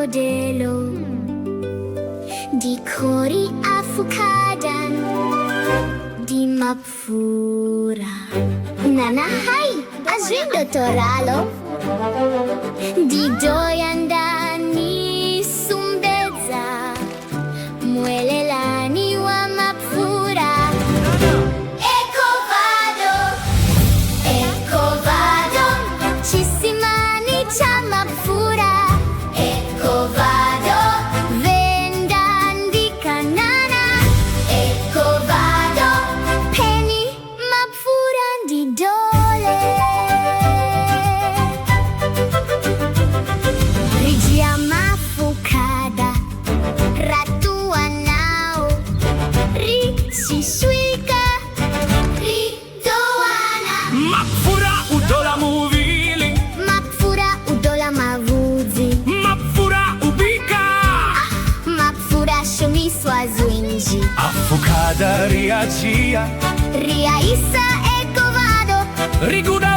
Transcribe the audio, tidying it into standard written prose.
modelo di cori afukadan di mapfura. Nanahay azring dotoralo di doyanda ni sumbeza muelelani wa mapfura. Ecco vado, cissimani cha mapfura. Ecco vado, vendandi kanana. Ecco vado, penny mapfura di dole. Rigia mafukada, ratua nao, ri sisuika, ri doana. Mapfura udola muvili, Mapfura udola mavuzi, mapfura ubika, mapfura shumiswa zwinji. affocata riacia, Ria isa ecco vado, riguda